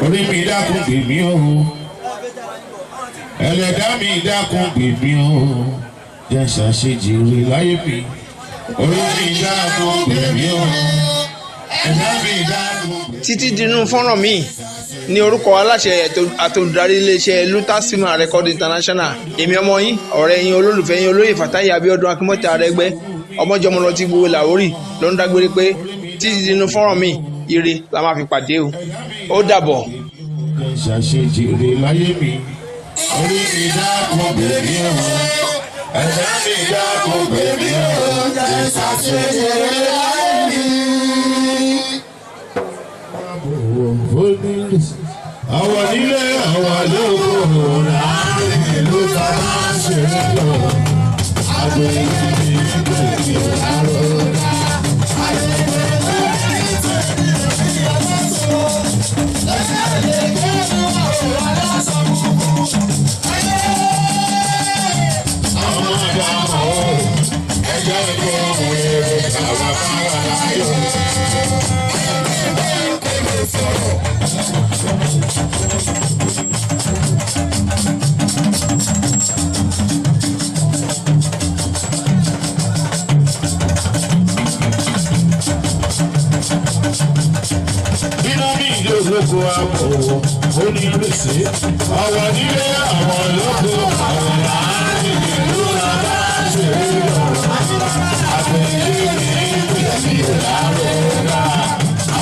orí mi dákun gbè mí o ẹlẹ́dá mi dákun gbè mí o jẹ́ ṣàṣejìrì láyé mi orí mi dákun gbè mí o ẹlẹ́dá mi dákun. títí dínú fọ́nrán mi ní orúkọ aláṣẹ àtòdarí iléeṣẹ́ Lutas Film and Record International èmi ọmọ yín ọ̀rẹ́ yín olólùfẹ́ yín olóyè Fàtáyì Abíọ́dún Akínmọ́tì Arẹ́gbẹ́ ọmọjọmọlọ tí gbogbo làwórì ló ń dágbére pé títí dínú fọ́nrán mi ire la máa fi pàdé o ó dàbọ̀. ṣàṣejìrì láyé mi orí mi dákun gbè mí o ẹlẹ́dá mi dákun gbè mí o jẹ́ ṣàṣejìrì láyé mi. Àwọn nílé àwọn lóko láàrin ìlú ta máa ṣe lọ. Àgbèrè ní ìgbèkì àròdà. Àgbèrè ní ìgbèkì àròdà. Lọ́sẹ̀ lè gbé àwọn aláṣọ kúkú. Àwọn àgbà ọ̀ ẹjọ́ ìgbọ́ òun èrè àwọn afárá láyọ̀. Lóko àbọ̀wọ̀ onígbèsè àwọn nílé àwọn lóko àwọn láàrin ìlú làbá ṣe lọ. Àgbẹ̀yẹ ní ìgbèsè lárògà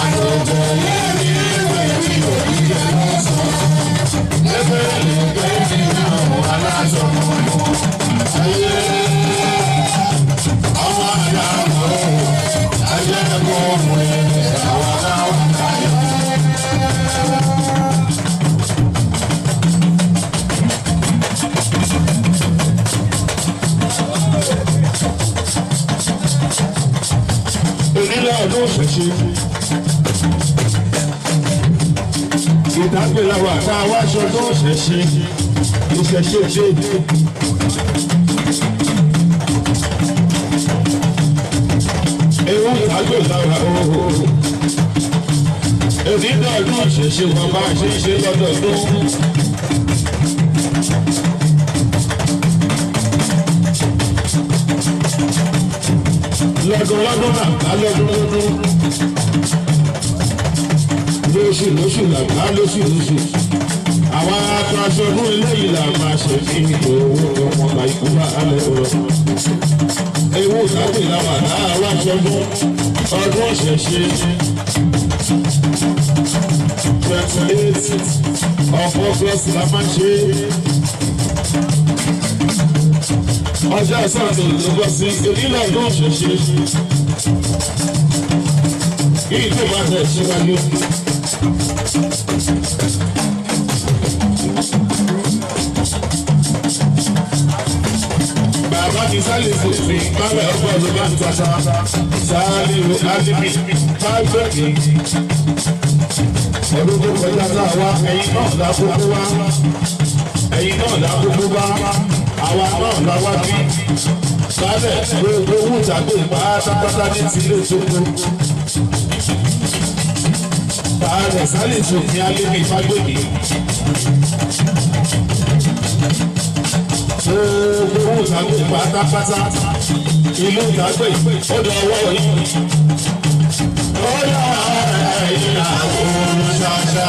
àgbẹ̀yẹ ní ìgbèsè òyìnbó lọ́sàn-án. Ẹgbẹ́ lè gbé nínú àwọn aláṣọ mọ́mọ́. Ayé ọmọ àgbà mọ́ ayé ẹ̀kọ́ ọmọ ẹ̀ àwọn aláwọ̀ káyọ̀. Onílé ọdún òṣèṣe ìdágbéláwà tá a wá aṣọ ọdún òṣèṣe ìṣẹ̀ṣe ṣe. Ewu ìdágbéláwà ooo onílé ọdún òṣèṣe wọn bá ṣe ṣe lọ́dọọdún. Lọ́dún làgbá lọ́dún lóṣù làgbá lóṣù àwọn aṣọ ọdún eléyìí là máa ṣe fi owó ọmọ ọba ikú bá alẹ́ ọ̀rọ̀. Ewu ìdájọ́ ìlànà àwọn aṣọ ọdún ìṣẹ̀ṣe 28 of August la máa ṣe. Ọjọ́ ìsọ̀tò ló bọ́ sí onílẹ̀ ọdún òṣèṣe. Kí ìlú máa tẹ̀ síwájú. Bàbá mi sálẹ̀ fòfin, bábẹ̀ ọgbọ́n ló bá ń tata. Sálẹ̀ wo Alimi, Bágbẹ́kì. Ọdún tó kọjá náà wá, ẹ̀yin náà lákòókò wá. Ẹ̀yin náà lákòókò wá. Àwa náà la wá bí. Sálẹ̀ gbogbo owó ìtàgbé pátápátá ní tilé tókó. Bàálẹ̀ sálẹ̀ sòfin Alimi Fágbèmí. Gbogbo owó ìtàgbé pátápátá. Ìlú ìtàgbé ọ̀dọ̀ ọwọ́ yìí. Ó yà ìyàwó ṣáṣá.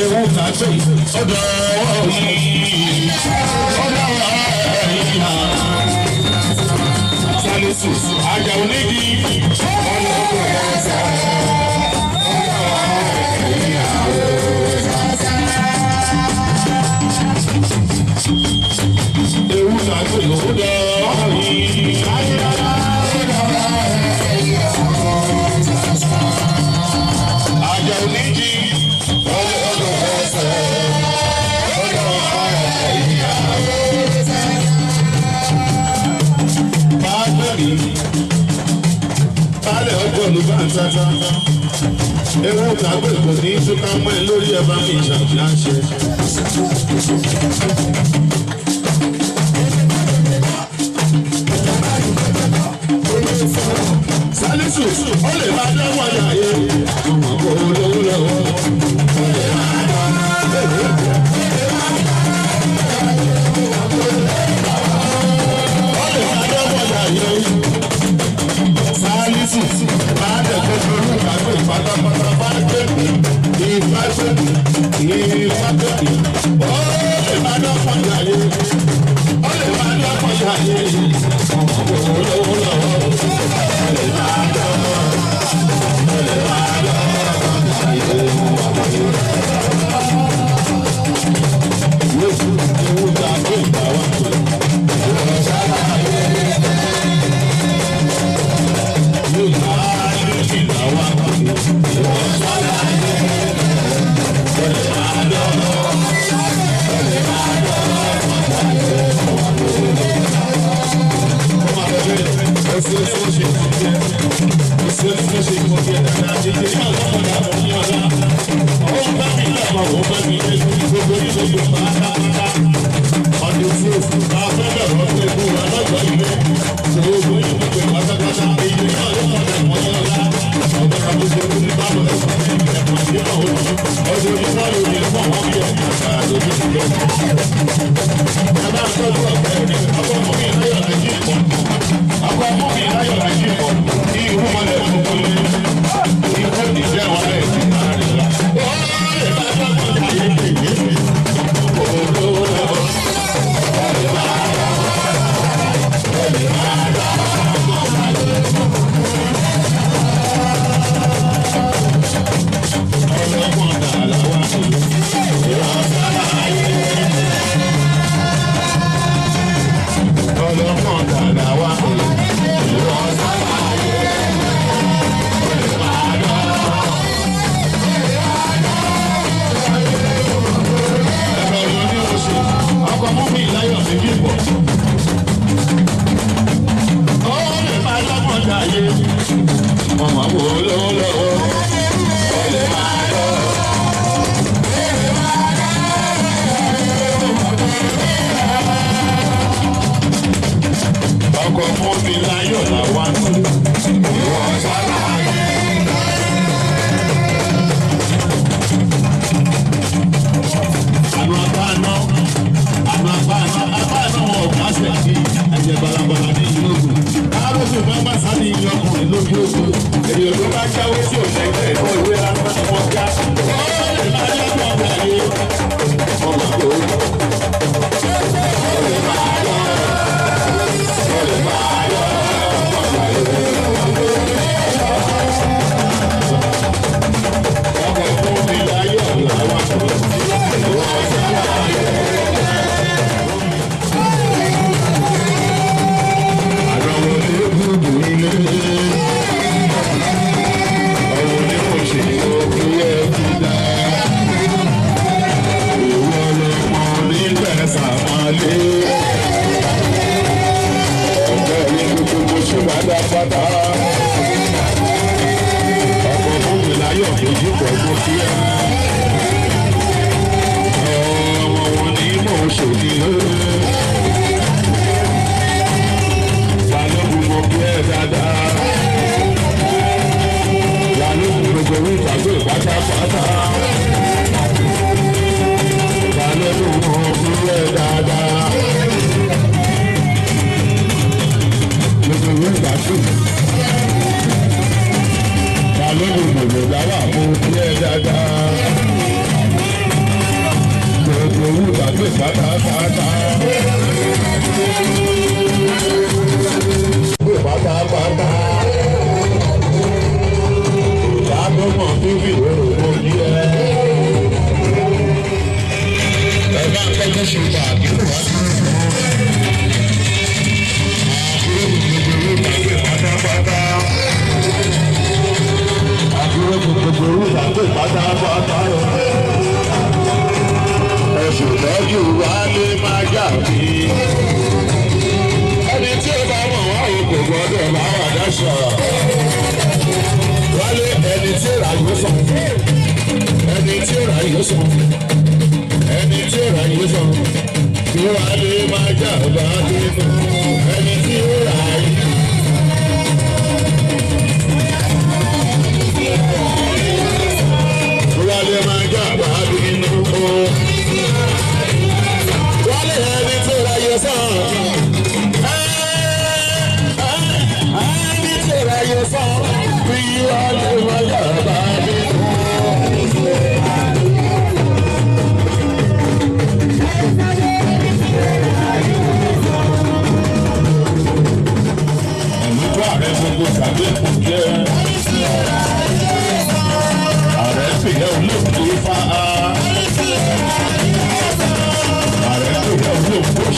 Ewu ìtàgbé ọ̀dọ̀ ọwọ́ yìí. Ọ̀dọ̀ ìyá. Sálẹ̀sù àjà onídìí. Ọlọ́dún ẹ̀sẹ̀. Ọ̀dọ̀ ìyàwó ṣáṣá. Ewu ìtàgbé ọ̀dọ̀ ọwọ́ yìí. Àjà onídìí. Bálẹ̀ ọgbọ́n ló bá ń tata. Ewu ìtàgbé kò ní túká mọ́ ẹ lórí ẹ bá mi ṣàfihànṣe. Sálísù ó lè máa dáwọ́ yàyẹ.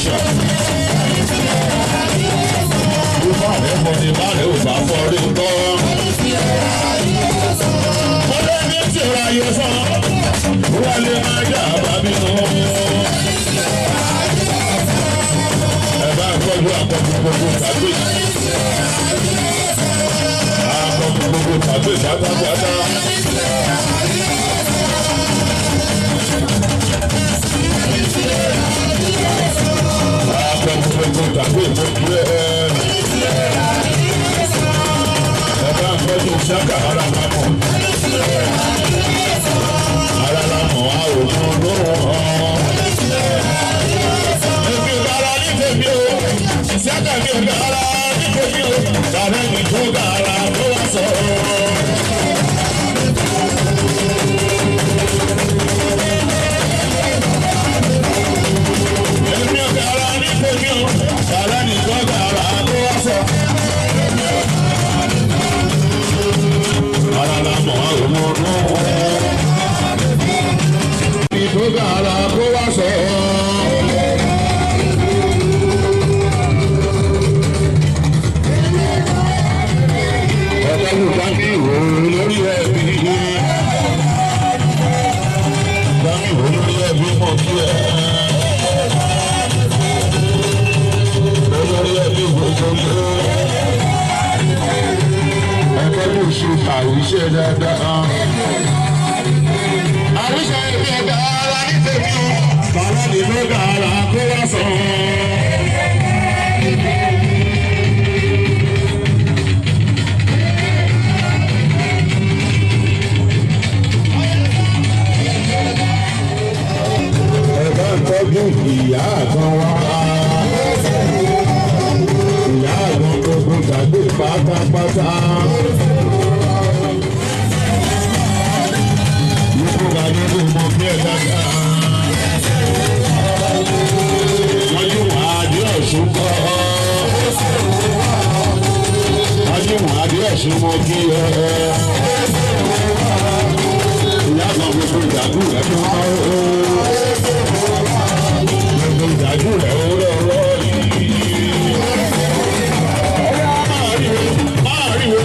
Aisha. Ìfọ̀ rẹ̀ fọ́ ni bá rẹ̀ ò bá fọ́ rí gbọ́. Mo lé ní tìrà yóò sọ, wọ́n lè máa jà bàbí nù. Ẹ bá gbọ́dọ̀ àkọ́kọ́ gbogbo tàbí. Àkọ́kọ́ gbogbo tàbí pátápátá. Àkọ́kọ́ tàbí ìmọ̀kúrẹ́. Ẹ bá gbọ́dọ̀ ṣáká ara máa mọ̀. Ara la mọ̀ á ò mọ̀ lóhùn. Èmi bára ní tèmi o, ṣáká mi ò dára ní tèmi o, tàbí mi tó dára tó wá sọ̀rọ̀. Èmi ò dára ní tèmi o, tàbí mi tó dára tó wá sọ̀rọ̀. Ara la mọ̀ á ò mọ̀ lóhùn. Mi tó dára tó wá sọ̀rọ̀. Dami wo lórí ẹbí, dami wo lórí ẹbí mọ̀ kí ẹ. Lórí ẹbí gbogbo ló. Ẹgbẹ́ kò ṣe àwíṣe dáadáa. Àwíṣe ẹbí ẹ̀dá ara ní tèmi o. Bàbá mi ló dára kó wá sọ. Tọ́jú ìyá àgbọn wa. Ìyá àgbọn gbogbo gbàgbé pátápátá. Gbogbo gbàgbé kò mọ bí ẹ dáadáa. Wọ́n yí wọ́n adé ọ̀ṣun kọ́. Wọ́n yí wọ́n adé ọ̀ṣun mọ́ kí ẹ. Ìyá àgbọn gbogbo gbàgbé rẹ̀ fún wa. Ìdájú rẹ̀ ó lọ́rọ́ yìí. Máa ríwo,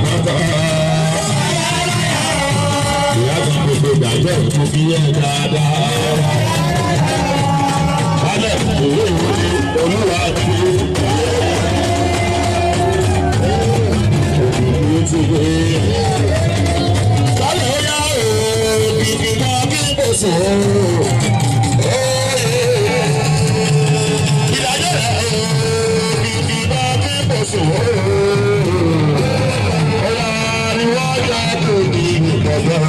mọ́tò. Ìyá kan gbogbo ìdájọ́ ìfún bí yẹ dáadáa. Bálẹ̀ òwe ìwé olúwa ti òbí ti gbé. Bálẹ̀ ó yá òbí náà kí n kò sùn. Ìdájọ́ rẹ̀ òbí náà kí n kò sùn. Ọ̀la ni wọ́n yá tòbí ìgbàgbọ́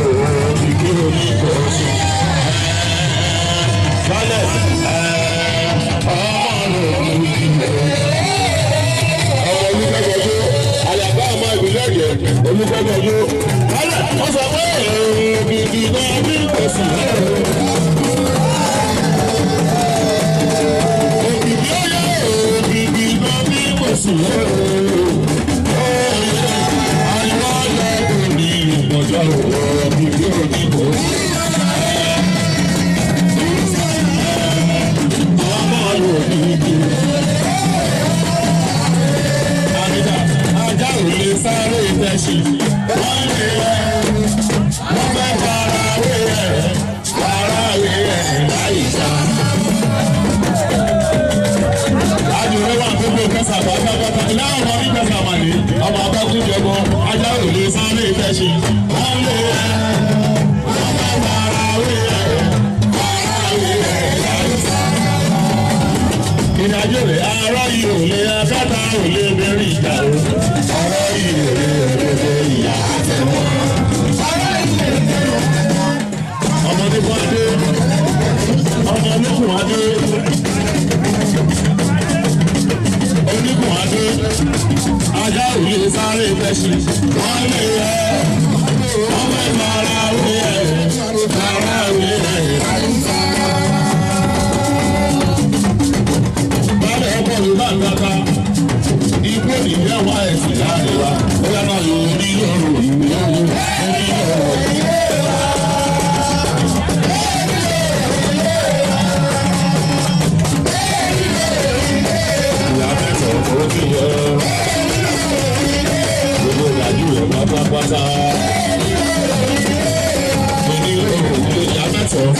òbí kí n kò sùn. Bálẹ̀ olùkọ́jọ́jú kálẹ̀ wọ́n sọ pé òbí náà bí kò sí òbí ó yẹ òbí náà bí kò sí àyọ̀ ọ̀yọ́ òbí ìgbọ̀jọ́ òbí ó ní kò sí. Ọmọ òbí ajá ò lè sáré ìtẹ̀sí. Wọ́n lè rẹ̀ wọ́n fẹ́ farawé rẹ̀ láì sá. Àjùlé wà gbogbo kẹsà pátápátá láwọn ọmọ ní kẹsà màlẹ́ ọmọ akẹ́kọ̀ọ́ jẹ̀bọ ajá ò lè sáré ìtẹ̀sí. Wọ́n lè rẹ̀ wọ́n fẹ́ farawé rẹ̀ láì sá. Ìdájọ́ rẹ̀ ará yìí ò lè akátá ò lè bẹ̀rẹ̀ ìjà o. Ará yìí ò lè bẹ̀rẹ̀ ìyá àtẹ̀wọ́. Ọmọdé fún adé, ọmọ oníkùn adé, oníkùn adé, ajá ò lè sáré fẹ́ṣin. Wọ́n lè rẹ̀ wọ́n fẹ́ fara wé rẹ̀. Bàbá ikú ìyá wa ẹ̀sìn láàrin wa ó yára lórí lọ́rùn ìwé orí lọ́rùn. Ìyá mẹ́sàn-án ó ti yọ gbogbo ìdájú rẹ̀ pátápátá. Oní lọ́rùn ìyá mẹ́sàn-án.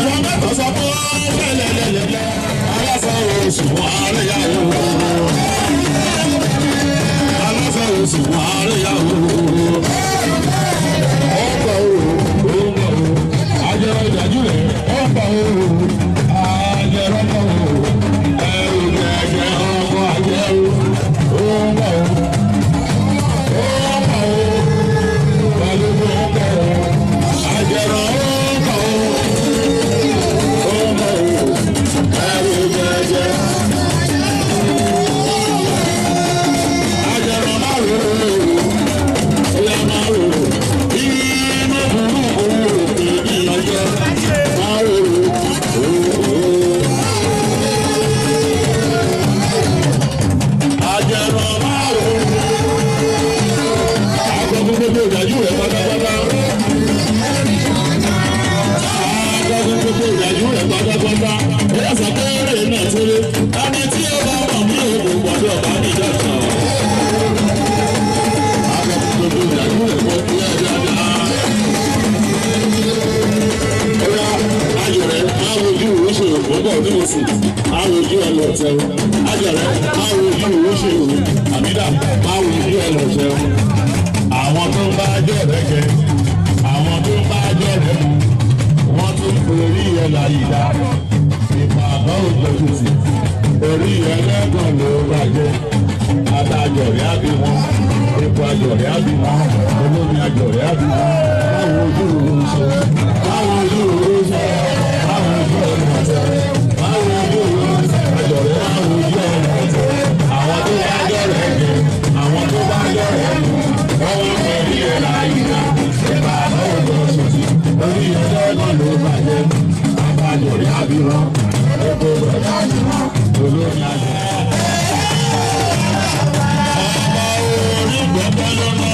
Ìyá mẹ́sàn-án sọ fún lẹ́lẹ́lẹ́lẹ́. Oṣù wàhálà yàwó. Aláṣẹ oṣù wàhálà yàwó. Ọ̀pọ̀ ọ̀pọ̀ àjẹrọ ìdájú rẹ̀ ọ̀pọ̀ àjẹrọ ọ̀pọ̀ ẹ̀rù gẹ̀gẹ̀ ọ̀pọ̀ àjẹrò ọ̀pọ̀ balùwẹ̀ ọ̀pọ̀ àjẹrọ ọ̀pọ̀. Àwọn tó ń bá jọ̀rẹ́ jẹ, àwọn tó ń bá jọ̀rẹ́ mu, wọ́n tún forí ẹ̀ láyìíká. Ìpàgọ́ òjòjútì, orí ẹlẹ́gàn ló bàjẹ́. Adájọ̀rẹ́ á bí wọn, ipò àjọ̀rẹ́ á bí wọn, olómi àjọ̀rẹ́ á bí wọn. Báwo ojú òru ṣe? Báwo ojú òru ṣe? Báwo ojú òru ṣe? Báwo ojú òru ṣe? Àjọ̀rẹ́ báwo ojú òru ṣe? Àwọn tó bá jọ̀rẹ́ jẹ, àwọn tó bá jọ̀rẹ́ mu, wọ́n wá forí ẹ̀ láyìíká. Ìpàgọ́ òjòjútì, orí ẹlẹ́gàn ló bàjẹ́. Adájọ̀rẹ́ á bí wọn, ipò àjọ̀rẹ́ á bí wọn, olómi àjọ̀rẹ́. Ọmọ orí gbọ́dọ̀ lọ́wọ́.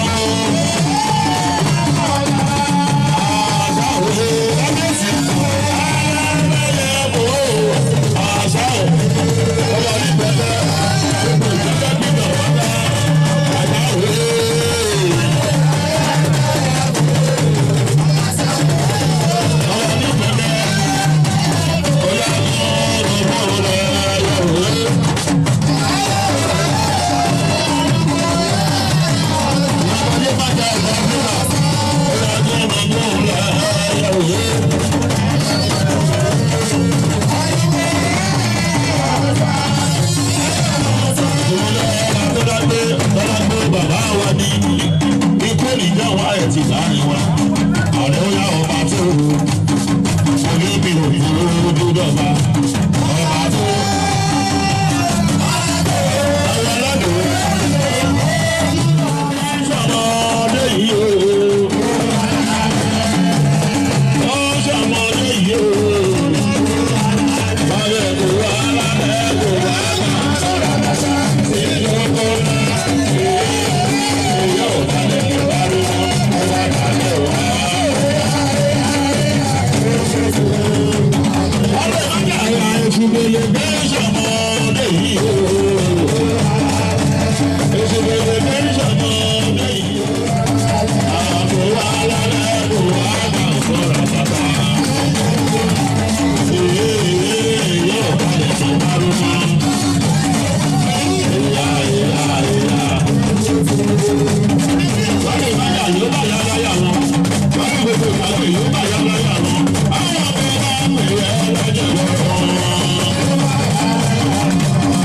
Wálé májà ló bá yá láyà wọn. Wálé gbogbo ìgbàgbé ló bá yá láyà wọn. Àwọn ọmọ bá pè é lọ́jọ́ wọn.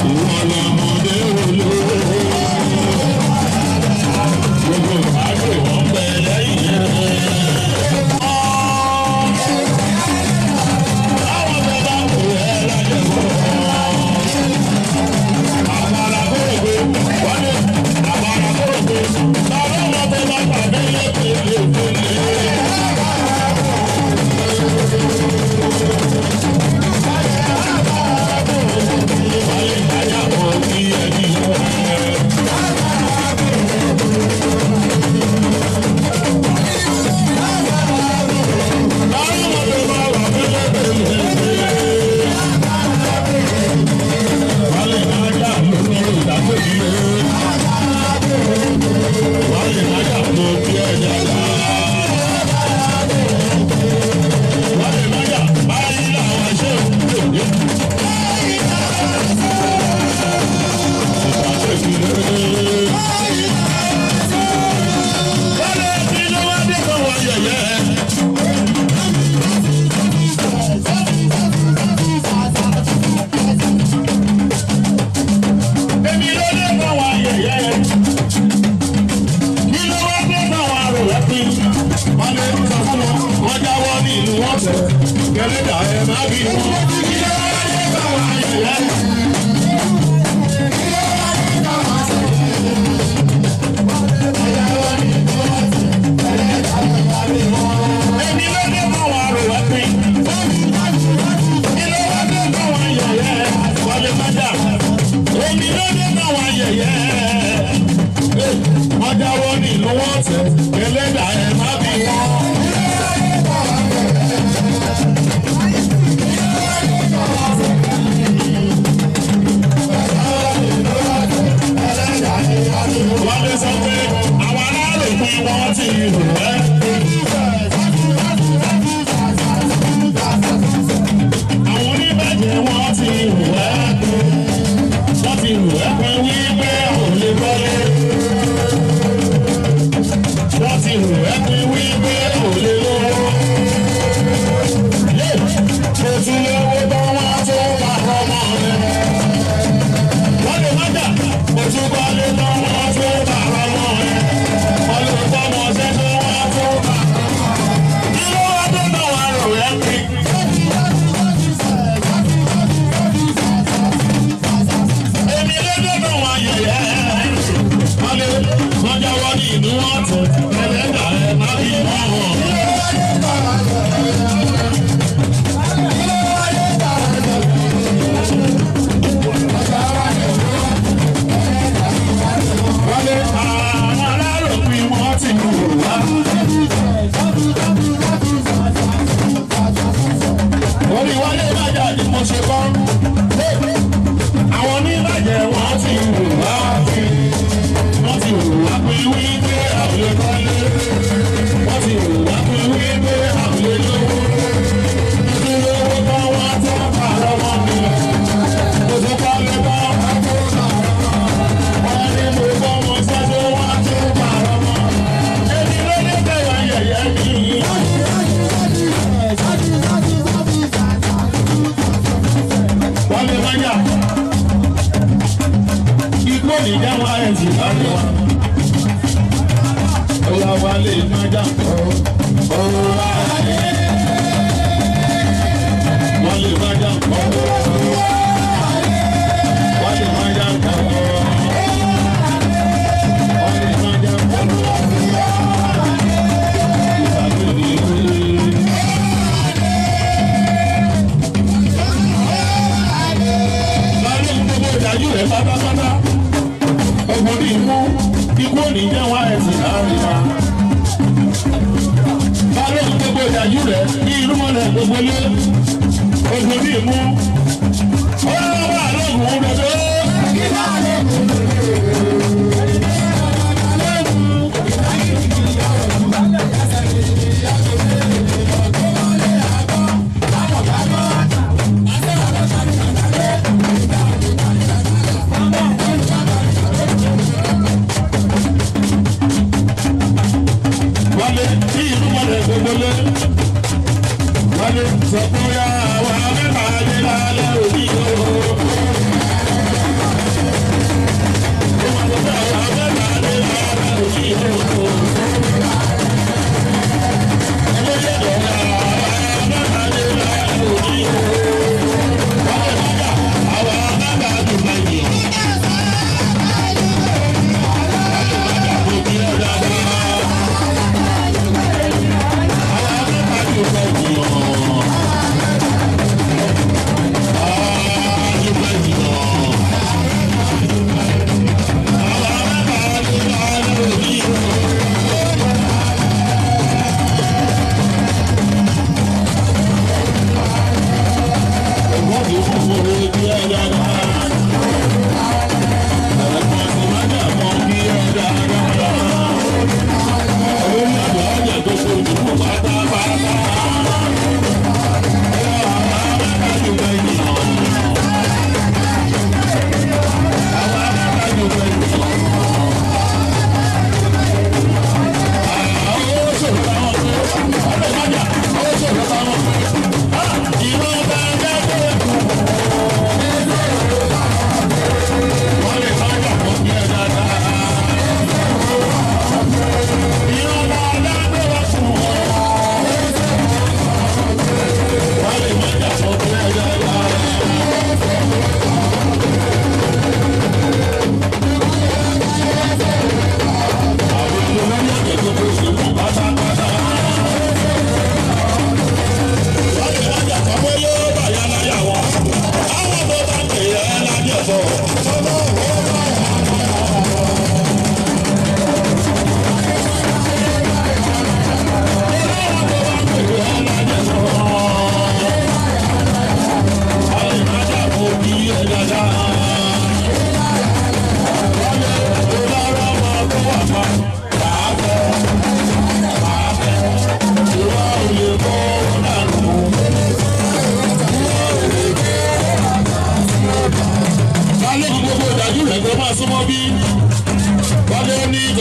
Ìwọ lọmọdé olówó. Gbogbo ìgbàgbé wọn bẹ lẹ́yìn yẹn.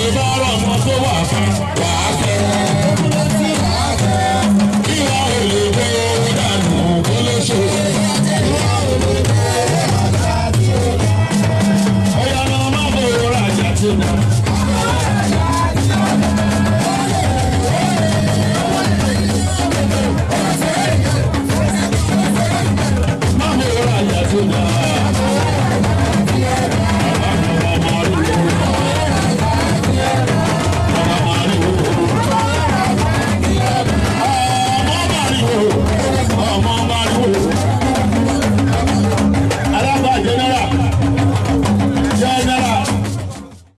tó bá rọ̀ ọmọ tó wà fún wàá fẹ́. Ìwà olùgbé dànù kó ló ṣe. Ọ̀yà náà má bò ó rajà tó dà.